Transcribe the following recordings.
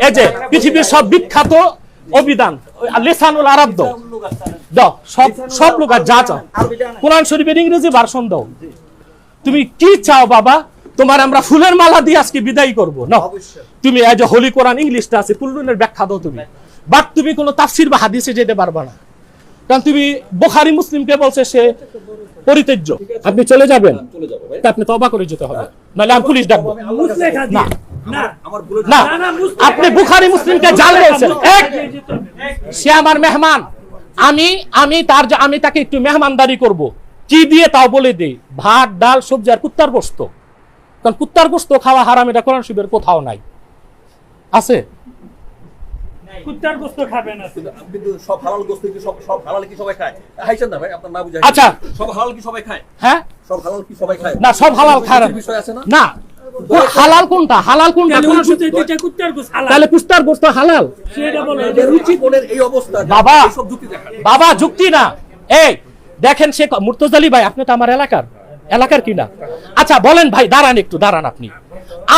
এই যে পৃথিবীর সব বিখ্যাত অভিধান লিসানুল আরব দাও সব লোক যা চাও, কোরআন শরীফের ইংরেজি ভার্সন দাও। তুমি কি চাও বাবা? তোমার আমরা ফুলের মালা দিয়ে আজকে বিদায় করবো না? তুমি এই যে হোলি কোরআন ইংলিশটা আছে কুল্লুনের ব্যাখ্যা দাও তুমি, বাট তুমি কোনো তাফসির বা হাদিসে যেতে পারবা না, কারণ তুমি বুখারী মুসলিমকে বলছে সে পরিত্যাজ্য। আপনি চলে যাবেন, আপনি তওবা করে যেতে হবে, নাহলে আমি পুলিশ ডাকবো। না, আপনি বুখারী মুসলিমকে জাল বলছেন। সে আমার মেহমান, আমি তাকে একটু মেহমানদারি করব, কি দিয়ে তাও বলে দেই, ভাত ডাল সবজি আর কুত্তার গোশত। কারণ কুত্তার গোশত খাওয়া হারাম, এটা কোরআন শরীফের কোথাও নাই। আছে কুত্তার গোশত খাবেন না, কিন্তু সব হালাল গোশত কি সব হালাল কি সবাই খায়? হাইছেন না ভাই, আপনার না বুঝাই। আচ্ছা, সব হালাল কি সবাই খায়? হ্যাঁ, সব হালাল কি সবাই খায়? না, সব হালাল খায় না। বিষয় আছে না? না, হালাল কোনটা? হালাল কোনটা? কুত্তার গোশত হালাল, তাহলে কুত্তার গোশত হালাল? সেটা বলে রুচি কোণের এই অবস্থা, বাবা সব যুক্তি দেখায়। বাবা যুক্তি না। এই দেখেন, সে মুর্তজালি ভাই, আপনি তো আমার এলাকার কি না? আচ্ছা বলেন ভাই, দাঁড়ান একটু, দাঁড়ান। আপনি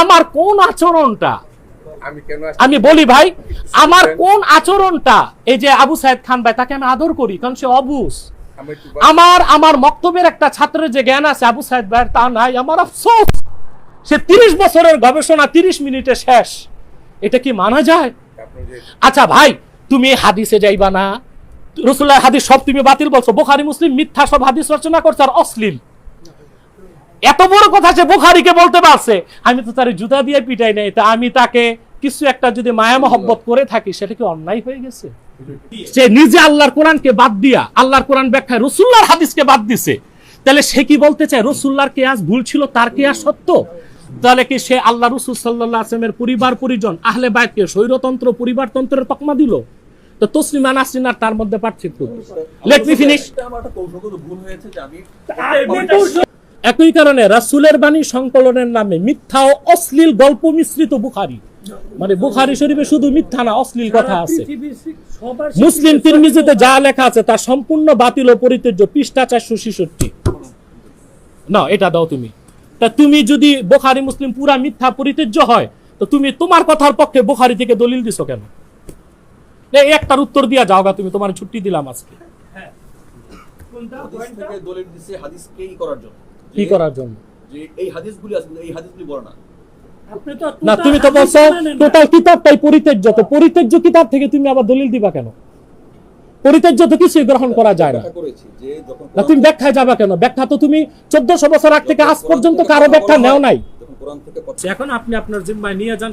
আমার কোন আচরণটা, আমি বলি ভাই, আমার কোন আচরণটা, এই যে আবু সাইদ খান ভাই, তাকে আমি আদর করি কারণ সে অবুঝ। আমার মক্তবের একটা ছাত্রের যে জ্ঞান আছে আবু সাইদ ভাইয়ের তা নাই, আমার আফসোস। সে 30 বছরের গবেষণা 30 মিনিটে শেষ, এটা কি মানা যায়? আচ্ছা ভাই, তুমি হাদিসে যাইবা না, রাসূলুল্লাহর হাদিস সব তুমি বাতিল বলছো, বুখারী মুসলিম মিথ্যা সব হাদিস রচনা করছে আর অশ্লীল। এত বড় কথা সে বুখারীকে বলতে পারছে, আমি তো তার জুতা দিয়ে পিটাই নাই, তা আমি তাকে কিছু একটা যদি মায়া মহব্বত করে থাকি, সেটা কি অন্যায় হয়ে গেছে? সে নিজে আল্লাহর কোরআনকে বাদ দিয়া, আল্লাহর কোরআন ব্যাখ্যায় রাসূলুল্লাহর হাদিসকে বাদ দিছে, তাহলে সে কি বলতে চায়? রাসূলুল্লাহর কিয়াস ভুল ছিল, তার কিয়াস সত্য। তাহলে কি সে আল্লাহ রাসূল সাল্লাল্লাহু আলাইহি ওয়াসাল্লামের পরিবার পরিজন আহলে বাইতকে স্বৈরতন্ত্র পরিবারতন্ত্রের তকমা দিল? তো তসলিমা নাসরিন আর তার মধ্যে পার্থক্য। Let me finish. আমার একটা কৌশলগত ভুল হয়েছে যে আমি একই কারণে রাসূলের বাণী সংকলনের নামে মিথ্যা ও অশ্লীল গল্প মিশ্রিত বুখারী, মানে বুখারী শরীফে শুধু মিথ্যা না, অশ্লীল কথা আছে। মুসলিম তিরমিজিতে যা লেখা আছে তা সম্পূর্ণ বাতিল ও পরিত্যাজ্য, পৃষ্ঠা 466। না, এটা দাও তুমি। তা তুমি যদি বুখারী মুসলিম পুরা মিথ্যা পরিত্যাজ্য হয়, তো তুমি তোমার কথার পক্ষে বুখারী থেকে দলিল দিছো কেন? এই একটার উত্তর দিয়া যাওগা তুমি, তোমার ছুটি দিলাম আজকে। হাদিস থেকে দলিল দিছে হাদিসকে করার জন্য। কি করার জন্য? যে এই হাদিসগুলি আছে, এই হাদিসগুলি বড় না। না, তুমি তো বলছো টোটাল কিতাবটাই পরিত্যাজ্য, তো পরিত্যাজ্য কিতাব থেকে তুমি আবার দলিল দিবা কেন? পরিত্যাজ্য তো কিছুই গ্রহণ করা যায় না। না, তুমি ব্যাখ্যায় যাবা কেন? ব্যাখ্যা তো তুমি 1400 বছর আগ থেকে আজ পর্যন্ত কারো ব্যাখ্যা নেও নাই। এখন আপনি আপনার জিম্মায় নিয়ে যান।